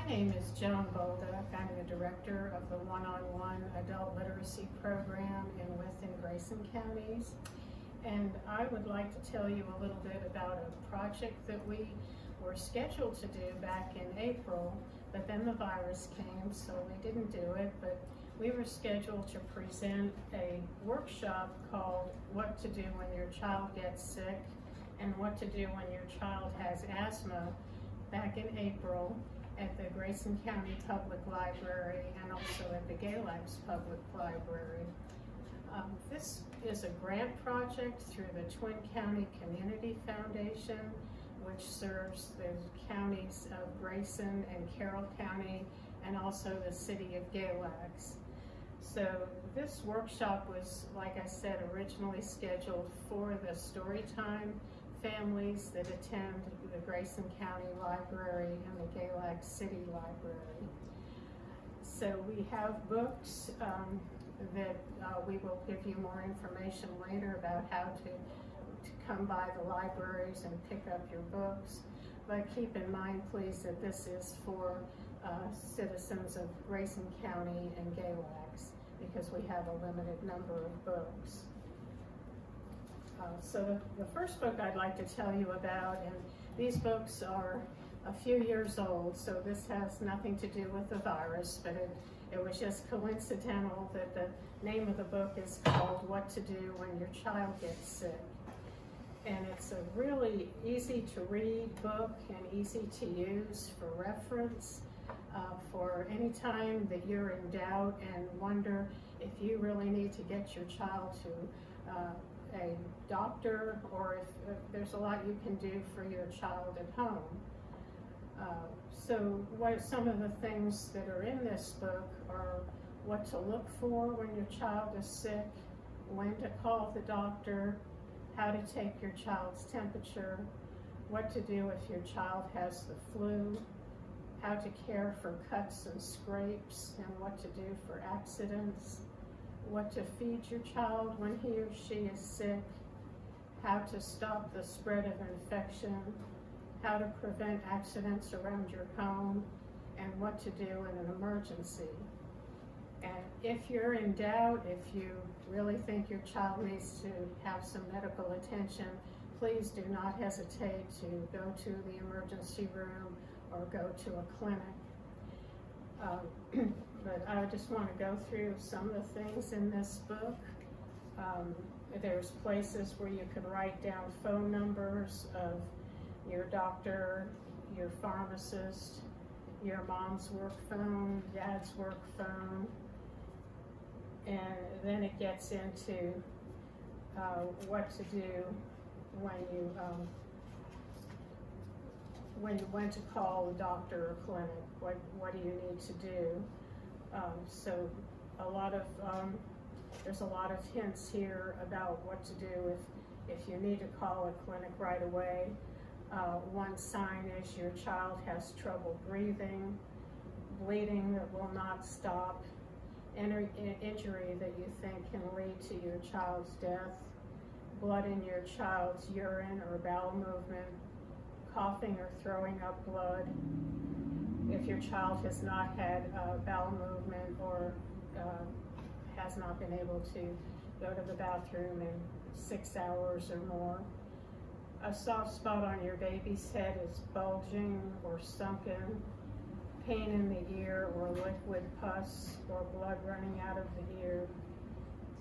name is Joan Bolduc. I'm the director of the one-on-one adult literacy program in Wythe and Grayson counties. And I would like to tell you a little bit about a project that we were scheduled to do back in April, but then the virus came, so we didn't do it. But we were scheduled to present a workshop called What to Do When Your Child Gets Sick and What to Do When Your Child Has Asthma back in April at the Grayson County Public Library and also at the Galax Public Library. This is a grant project through the Twin County Community Foundation, which serves the counties of Grayson and Carroll County and also the city of Galax. So this workshop was, like I said, originally scheduled for the Storytime families that attend the Grayson County Library and the Galax City Library. So we have books that we will give you more information later about how to come by the libraries and pick up your books. But keep in mind, please, that this is for citizens of Grayson County and Galax because we have a limited number of books. So the first book I'd like to tell you about, and these books are a few years old, so this has nothing to do with the virus, but it was just coincidental that the name of the book is called What to Do When Your Child Gets Sick. And it's a really easy to read book and easy to use for reference for any time that you're in doubt and wonder if you really need to get your child to a doctor, or if there's a lot you can do for your child at home. So what some of the things that are in this book are what to look for when your child is sick, when to call the doctor, how to take your child's temperature, what to do if your child has the flu, how to care for cuts and scrapes, and what to do for accidents, what to feed your child when he or she is sick, how to stop the spread of infection, how to prevent accidents around your home, and what to do in an emergency. And if you're in doubt, if you really think your child needs to have some medical attention, please do not hesitate to go to the emergency room or go to a clinic. But I just want to go through some of the things in this book. There's places where you can write down phone numbers of your doctor, your pharmacist, your mom's work phone, dad's work phone, and then it gets into what to do when to call a doctor or clinic. What do you need to do? So there's a lot of hints here about what to do if you need to call a clinic right away. One sign is your child has trouble breathing, bleeding that will not stop, injury that you think can lead to your child's death, blood in your child's urine or bowel movement, coughing or throwing up blood. If your child has not had bowel movement or has not been able to go to the bathroom in 6 hours or more. A soft spot on your baby's head is bulging or sunken, pain in the ear or liquid pus or blood running out of the ear.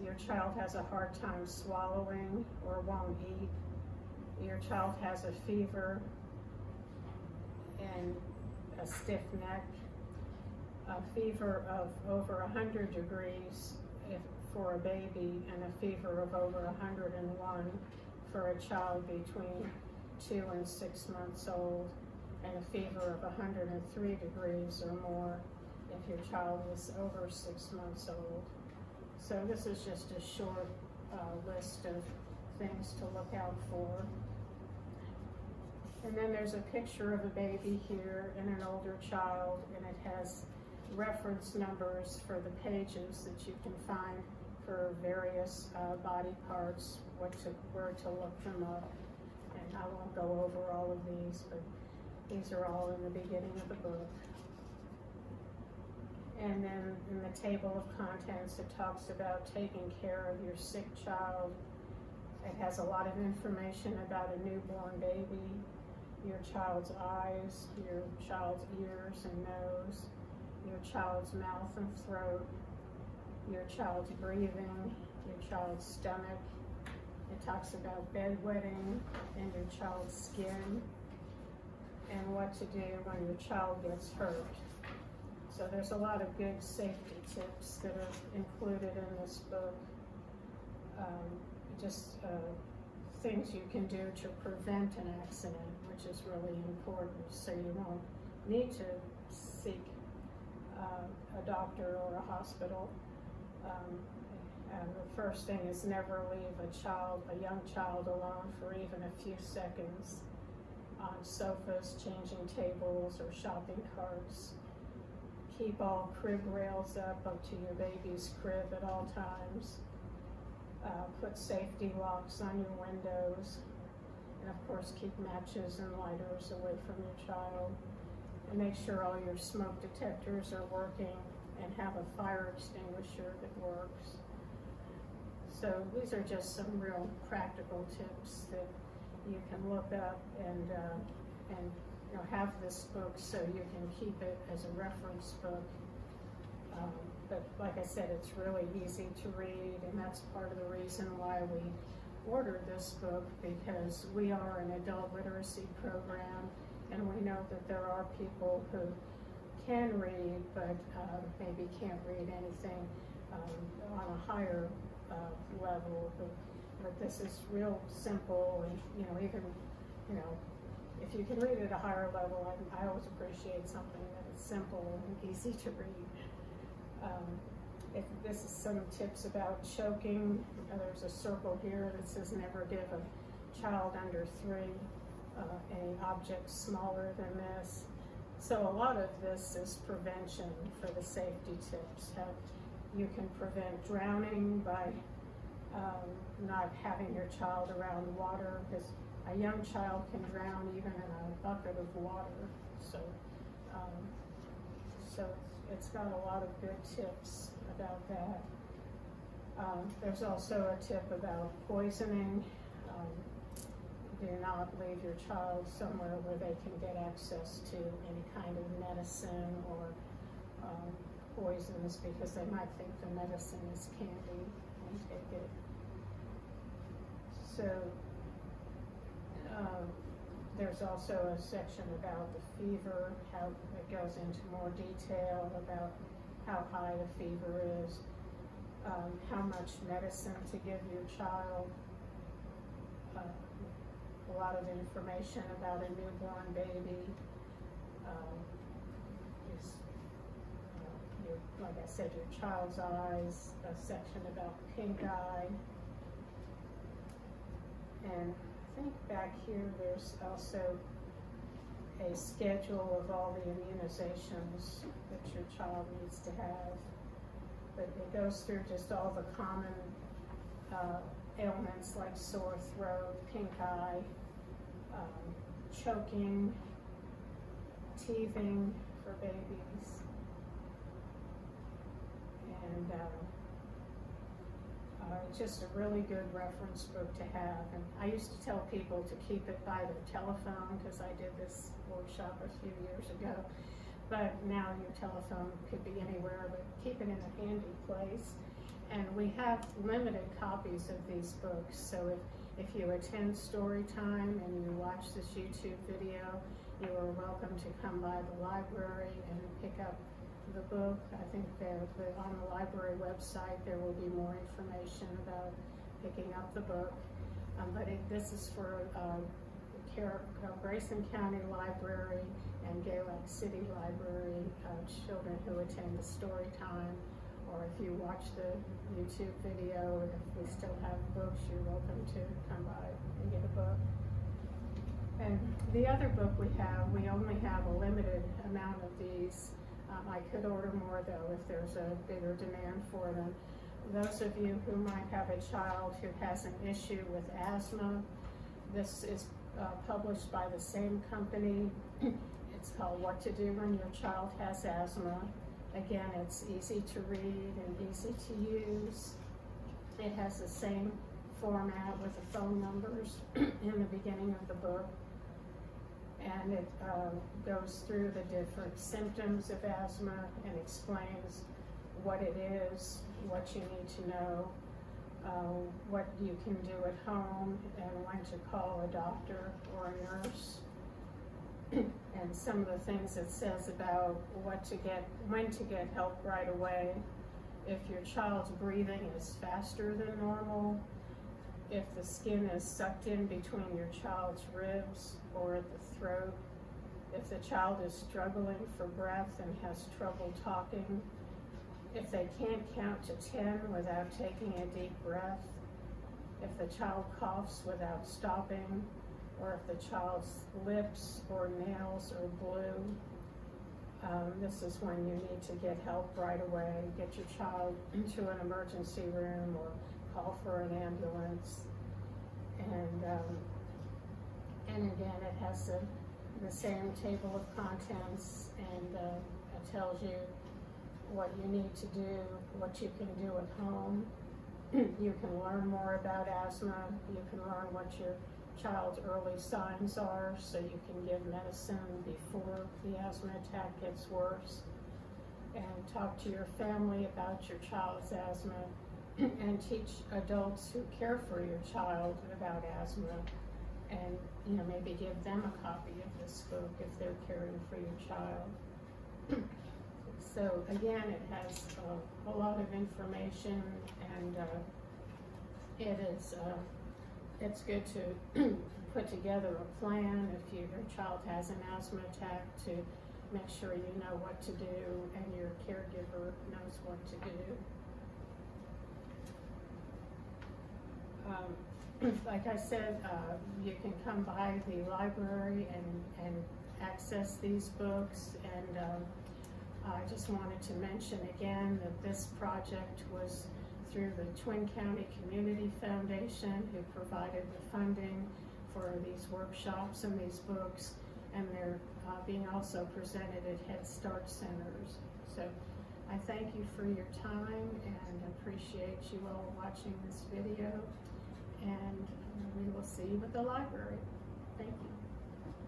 Your child has a hard time swallowing or won't eat. Your child has a fever and a stiff neck. A fever of over 100 degrees for a baby and a fever of over 101 for a child between 2 and 6 months old, and a fever of 103 degrees or more if your child is over 6 months old. So this is just a short list of things to look out for. And then there's a picture of a baby here and an older child, and it has reference numbers for the pages that you can find for various body parts, where to look them up. And I won't go over all of these, but these are all in the beginning of the book. And then in the table of contents, it talks about taking care of your sick child. It has a lot of information about a newborn baby, your child's eyes, your child's ears and nose, your child's mouth and throat, your child's breathing, your child's stomach. It talks about bedwetting and your child's skin, and what to do when your child gets hurt. So there's a lot of good safety tips that are included in this book. Things you can do to prevent an accident, which is really important, so you won't need to seek a doctor or a hospital. The first thing is never leave a young child alone for even a few seconds on sofas, changing tables, or shopping carts. Keep all crib rails up to your baby's crib at all times. Put safety locks on your windows. And of course, keep matches and lighters away from your child. And make sure all your smoke detectors are working and have a fire extinguisher that works. So these are just some real practical tips that you can look up and have this book so you can keep it as a reference book. But like I said, it's really easy to read, and that's part of the reason why we ordered this book, because we are an adult literacy program, and we know that there are people who can read, but maybe can't read anything on a higher level. But this is real simple, and even if you can read at a higher level, I always appreciate something that is simple and easy to read. This is some tips about choking. There's a circle here that says never give a child under 3 any object smaller than this. So a lot of this is prevention for the safety tips. How you can prevent drowning by not having your child around water, because a young child can drown even in a bucket of water. So it's got a lot of good tips about that. There's also a tip about poisoning. Do not leave your child somewhere where they can get access to any kind of medicine or poisons, because they might think the medicine is candy and take it. So there's also a section about the fever, how it goes into more detail about how high the fever is, how much medicine to give your child, a lot of information about a newborn baby, like I said, your child's eyes, a section about pink eye, and I think back here there's also a schedule of all the immunizations that your child needs to have. But it goes through just all the common ailments like sore throat, pink eye, choking, teething for babies, and it's just a really good reference book to have. And I used to tell people to keep it by their telephone, because I did this workshop a few years ago. But now your telephone could be anywhere, but keep it in a handy place. And we have limited copies of these books, so if you attend story time and you watch this YouTube video, you are welcome to come by the library and pick up the book. I think on the library website there will be more information about picking up the book. But this is for Grayson County Library and Gay Lake City Library children who attend the story time. Or if you watch the YouTube video, and if we still have books, you're welcome to come by and get a book. And the other book we only have a limited amount of these. I could order more though if there's a bigger demand for them. Those of you who might have a child who has an issue with asthma, this is published by the same company. It's called What to Do When Your Child Has Asthma. Again, it's easy to read and easy to use. It has the same format with the phone numbers in the beginning of the book. And it goes through the different symptoms of asthma and explains what it is, what you need to know, what you can do at home, and when to call a doctor or a nurse. And some of the things it says about when to get help right away. If your child's breathing is faster than normal, if the skin is sucked in between your child's ribs or the throat, if the child is struggling for breath and has trouble talking, if they can't count to 10 without taking a deep breath, if the child coughs without stopping, or if the child's lips or nails are blue, this is when you need to get help right away. Get your child into an emergency room or call for an ambulance. And again, it has the same table of contents, and it tells you what you need to do, what you can do at home. You can learn more about asthma. You can learn what your child's early signs are, so you can give medicine before the asthma attack gets worse, and talk to your family about your child's asthma, and teach adults who care for your child about asthma, and maybe give them a copy of this book if they're caring for your child. So again, it has a lot of information, and it's good to put together a plan if your child has an asthma attack, to make sure you know what to do and your caregiver knows what to do. Like I said, you can come by the library and access these books, and I just wanted to mention again that this project was through the Twin County Community Foundation, who provided the funding for these workshops and these books, and they're being also presented at Head Start centers. So I thank you for your time and appreciate you all watching this video, and we will see you at the library. Thank you.